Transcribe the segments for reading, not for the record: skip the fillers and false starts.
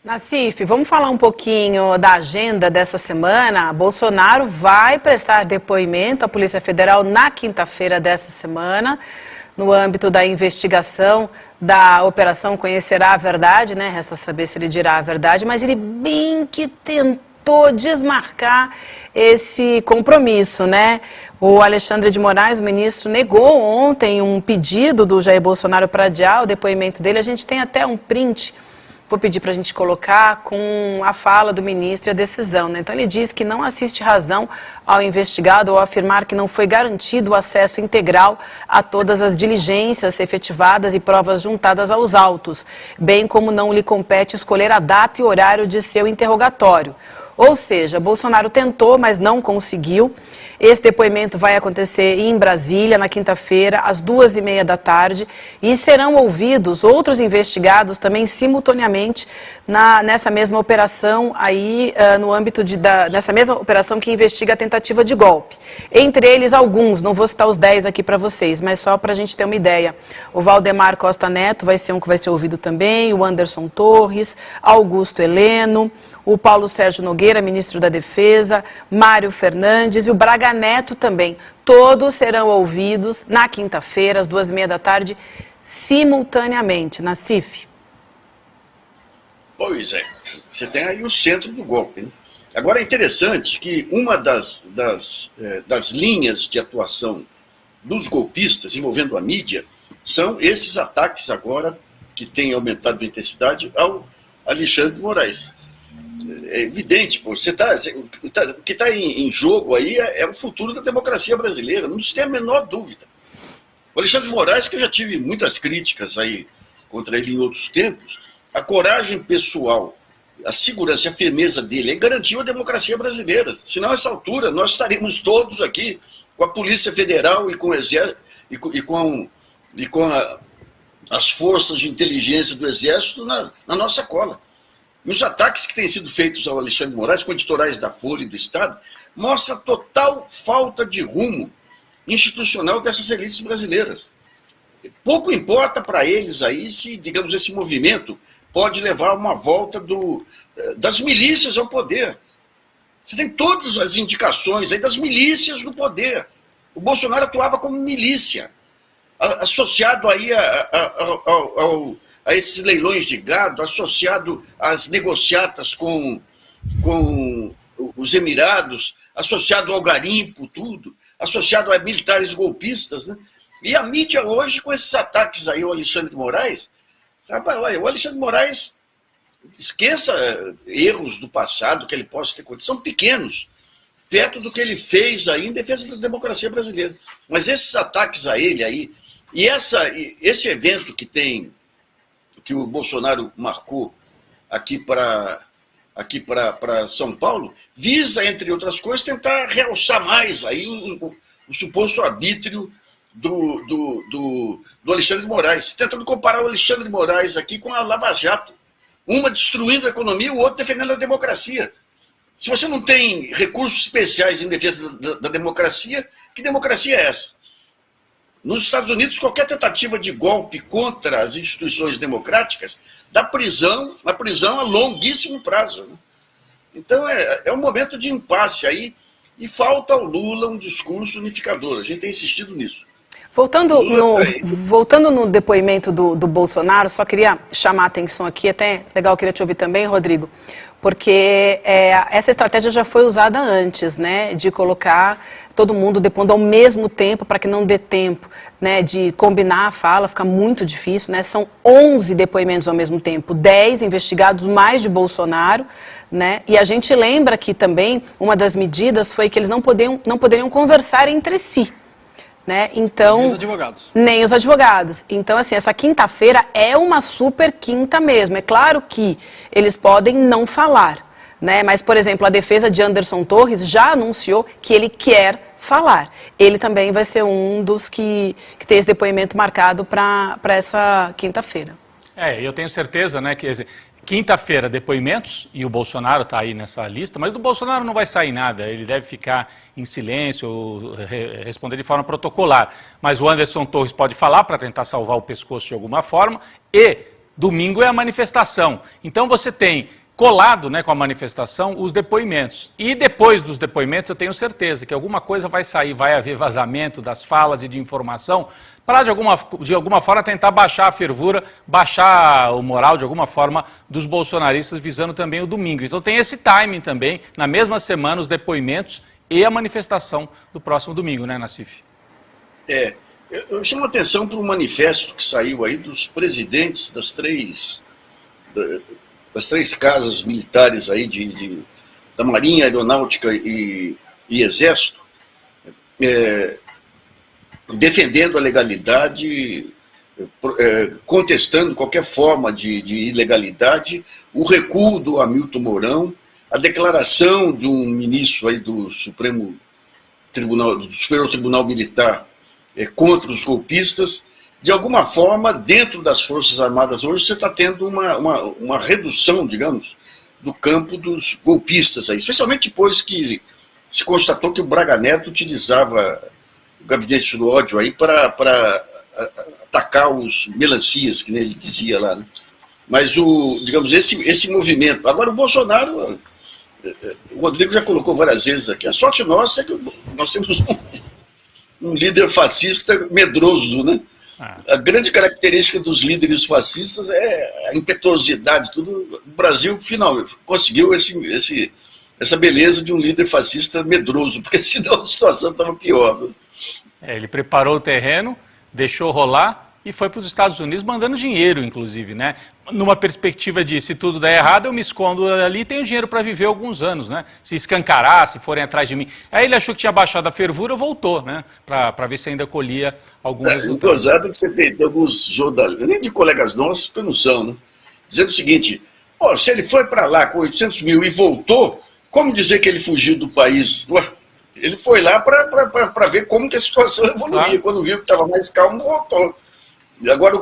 Nassif, vamos falar um pouquinho da agenda dessa semana. Bolsonaro vai prestar depoimento à Polícia Federal na quinta-feira dessa semana, no âmbito da investigação da Operação Conhecerá a Verdade, né? Resta saber se ele dirá a verdade, mas ele bem que tentou desmarcar esse compromisso, né? O Alexandre de Moraes, o ministro, negou ontem um pedido do Jair Bolsonaro para adiar o depoimento dele. A gente tem até um print. Vou pedir para a gente colocar com a fala do ministro e a decisão, né? Então ele diz que não assiste razão ao investigado ao afirmar que não foi garantido o acesso integral a todas as diligências efetivadas e provas juntadas aos autos, bem como não lhe compete escolher a data e horário de seu interrogatório. Ou seja, Bolsonaro tentou, mas não conseguiu. Esse depoimento vai acontecer em Brasília, na quinta-feira, às 2h30 da tarde, e serão ouvidos outros investigados também simultaneamente nessa mesma operação aí, no âmbito nessa mesma operação que investiga a tentativa de golpe. Entre eles, alguns, não vou citar os 10 aqui para vocês, mas só para a gente ter uma ideia. O Valdemar Costa Neto vai ser um que vai ser ouvido também, o Anderson Torres, Augusto Heleno, o Paulo Sérgio Nogueira, ministro da Defesa, Mário Fernandes e o Braga Neto também. Todos serão ouvidos na quinta-feira, às 2h30 da tarde, simultaneamente. Nassif. Pois é, você tem aí o centro do golpe, né? Agora é interessante que uma das linhas de atuação dos golpistas envolvendo a mídia são esses ataques agora que têm aumentado de intensidade ao Alexandre de Moraes. É evidente, pô, o que está em jogo aí é o futuro da democracia brasileira, não se tem a menor dúvida. O Alexandre de Moraes, que eu já tive muitas críticas aí contra ele em outros tempos, a coragem pessoal, a segurança e a firmeza dele garantiu a democracia brasileira. Senão, a essa altura, nós estaremos todos aqui com a Polícia Federal e com o Exército e com as forças de inteligência do Exército na nossa cola. E os ataques que têm sido feitos ao Alexandre de Moraes, com editorais da Folha e do Estado, mostra a total falta de rumo institucional dessas elites brasileiras. Pouco importa para eles aí se, digamos, esse movimento pode levar a uma volta das milícias ao poder. Você tem todas as indicações aí das milícias no poder. O Bolsonaro atuava como milícia, associado aí a esses leilões de gado, associado às negociatas com os Emirados, associado ao garimpo, tudo, associado a militares golpistas, né? E a mídia hoje, com esses ataques aí ao Alexandre de Moraes, rapaz, olha, o Alexandre de Moraes, esqueça erros do passado que ele possa ter cometido, são pequenos, perto do que ele fez aí em defesa da democracia brasileira. Mas esses ataques a ele aí, e esse evento que o Bolsonaro marcou aqui para São Paulo, visa, entre outras coisas, tentar realçar mais aí o suposto arbítrio do Alexandre de Moraes, tentando comparar o Alexandre de Moraes aqui com a Lava Jato, uma destruindo a economia e o outro defendendo a democracia. Se você não tem recursos especiais em defesa da democracia, que democracia é essa? Nos Estados Unidos, qualquer tentativa de golpe contra as instituições democráticas dá prisão a longuíssimo prazo, né? Então é um momento de impasse aí, e falta ao Lula um discurso unificador. A gente tem insistido nisso. Voltando no depoimento do Bolsonaro, só queria chamar a atenção aqui, até legal, queria te ouvir também, Rodrigo, porque essa estratégia já foi usada antes, né, de colocar todo mundo depondo ao mesmo tempo para que não dê tempo, né, de combinar a fala, fica muito difícil, né, são 11 depoimentos ao mesmo tempo, 10 investigados mais de Bolsonaro, né, e a gente lembra que também uma das medidas foi que eles não poderiam conversar entre si. Né? Então, nem os advogados. Nem os advogados. Então, assim, essa quinta-feira é uma super quinta mesmo. É claro que eles podem não falar, né? Mas, por exemplo, a defesa de Anderson Torres já anunciou que ele quer falar. Ele também vai ser um dos que tem esse depoimento marcado para essa quinta-feira. Eu tenho certeza, né, que quinta-feira depoimentos, e o Bolsonaro está aí nessa lista, mas do Bolsonaro não vai sair nada, ele deve ficar em silêncio, ou responder de forma protocolar. Mas o Anderson Torres pode falar para tentar salvar o pescoço de alguma forma, e domingo é a manifestação. Então você tem colado, né, com a manifestação os depoimentos. E depois dos depoimentos eu tenho certeza que alguma coisa vai sair, vai haver vazamento das falas e de informação para de alguma forma tentar baixar a fervura, baixar o moral de alguma forma dos bolsonaristas visando também o domingo. Então tem esse timing também, na mesma semana, os depoimentos e a manifestação do próximo domingo, né, Nassif? Eu chamo a atenção para um manifesto que saiu aí dos presidentes das três casas militares aí da Marinha, Aeronáutica e Exército, defendendo a legalidade, contestando qualquer forma de ilegalidade, o recuo do Hamilton Mourão, a declaração de um ministro aí do Superior Tribunal Militar contra os golpistas. De alguma forma, dentro das Forças Armadas hoje, você está tendo uma redução, digamos, do campo dos golpistas, aí, especialmente depois que se constatou que o Braga Neto utilizava o gabinete do ódio aí para atacar os melancias, que ele dizia lá, né? Mas, digamos, esse movimento... Agora, o Bolsonaro, o Rodrigo já colocou várias vezes aqui, a sorte nossa é que nós temos um líder fascista medroso, né? A grande característica dos líderes fascistas é a impetuosidade, tudo. O Brasil, finalmente, conseguiu essa beleza de um líder fascista medroso, porque senão a situação estava pior. Né? Ele preparou o terreno, deixou rolar e foi para os Estados Unidos mandando dinheiro, inclusive, né? Numa perspectiva de, se tudo der errado, eu me escondo ali e tenho dinheiro para viver alguns anos, né? Se escancarar, se forem atrás de mim. Aí ele achou que tinha baixado a fervura, voltou, né? Para ver se ainda colhia algum resultado. Gozado que você tem alguns jornalistas, nem de colegas nossos, que não são, né? Dizendo o seguinte, se ele foi para lá com 800 mil e voltou, como dizer que ele fugiu do país? Ele foi lá para ver como que a situação evoluía. Claro. Quando viu que estava mais calmo, voltou. Agora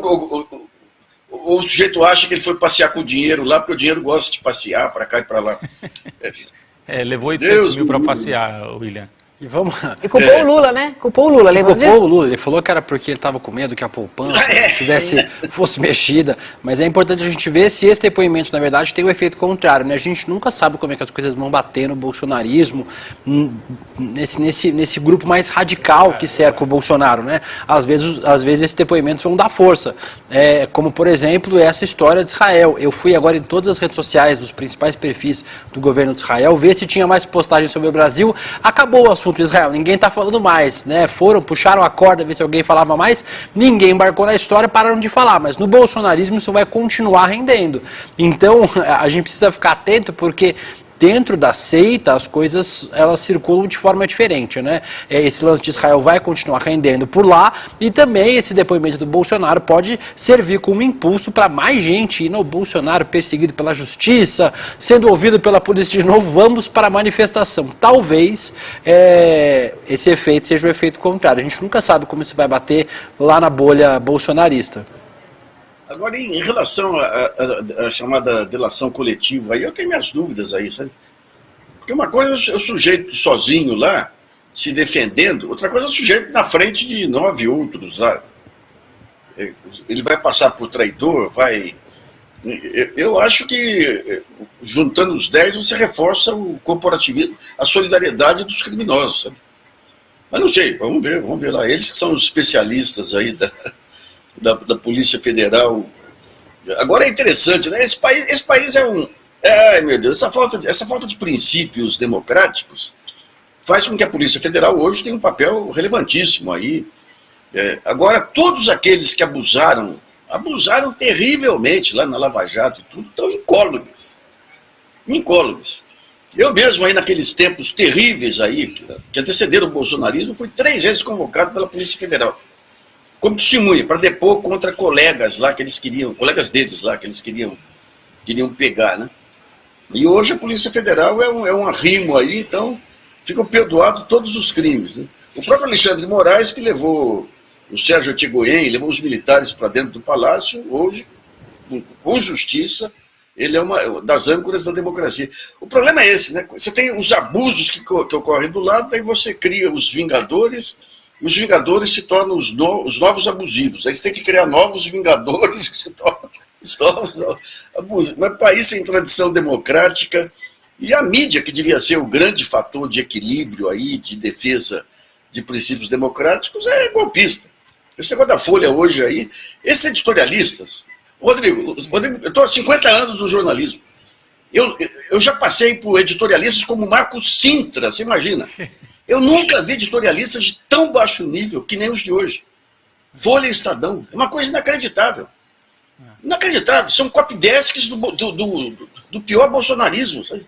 o sujeito acha que ele foi passear com o dinheiro lá, porque o dinheiro gosta de passear para cá e para lá. Levou 800 mil para passear, William. E culpou o Lula, né? Culpou o Lula, lembra disso? Culpou o Lula, ele falou que era porque ele estava com medo que a poupança fosse mexida, mas é importante a gente ver se esse depoimento, na verdade, tem o efeito contrário, né? A gente nunca sabe como é que as coisas vão bater no bolsonarismo, nesse grupo mais radical que cerca o Bolsonaro, né? Às vezes esses depoimentos vão dar força, como, por exemplo, essa história de Israel. Eu fui agora em todas as redes sociais dos principais perfis do governo de Israel, ver se tinha mais postagens sobre o Brasil. Acabou o assunto Israel, ninguém está falando mais, né? Puxaram a corda, ver se alguém falava mais, ninguém embarcou na história, pararam de falar, mas no bolsonarismo isso vai continuar rendendo. Então, a gente precisa ficar atento, porque dentro da seita as coisas elas circulam de forma diferente, né? Esse lance de Israel vai continuar rendendo por lá, e também esse depoimento do Bolsonaro pode servir como impulso para mais gente ir no Bolsonaro, perseguido pela justiça, sendo ouvido pela polícia de novo, vamos para a manifestação. Talvez esse efeito seja o efeito contrário. A gente nunca sabe como isso vai bater lá na bolha bolsonarista. Agora, em relação à chamada delação coletiva, aí eu tenho minhas dúvidas aí, sabe? Porque uma coisa é o sujeito sozinho lá, se defendendo, outra coisa é o sujeito na frente de 9 outros lá. Ele vai passar por traidor, vai... Eu acho que, juntando os 10, você reforça o corporativismo, a solidariedade dos criminosos, sabe? Mas não sei, vamos ver lá. Eles que são os especialistas aí da Polícia Federal. Agora é interessante, né? Esse país é um... Ai, meu Deus, essa falta de princípios democráticos faz com que a Polícia Federal hoje tenha um papel relevantíssimo aí. Agora, todos aqueles que abusaram terrivelmente lá na Lava Jato e tudo, estão incólumes. Eu mesmo aí naqueles tempos terríveis aí, que antecederam o bolsonarismo, fui 3 vezes convocado pela Polícia Federal como testemunha, para depor contra colegas lá que eles queriam, colegas deles lá que eles queriam pegar, né? E hoje a Polícia Federal é um arrimo aí, então ficam perdoados todos os crimes, né? O próprio Alexandre de Moraes, que levou o Sérgio Etchegoyen, levou os militares para dentro do palácio, hoje, com justiça, ele é uma das âncoras da democracia. O problema é esse, né? Você tem os abusos que ocorrem do lado, daí você cria os vingadores se tornam os novos abusivos. Aí você tem que criar novos vingadores que se tornam Mas país sem tradição democrática, e a mídia, que devia ser o grande fator de equilíbrio aí, de defesa de princípios democráticos, é golpista. Esse negócio da Folha hoje aí, esses editorialistas... Rodrigo, eu estou há 50 anos no jornalismo. Eu já passei por editorialistas como Marcos Sintra, você imagina? Eu nunca vi editorialistas de tão baixo nível que nem os de hoje. Folha e Estadão, é uma coisa inacreditável. Inacreditável, são copydesks do pior bolsonarismo, sabe?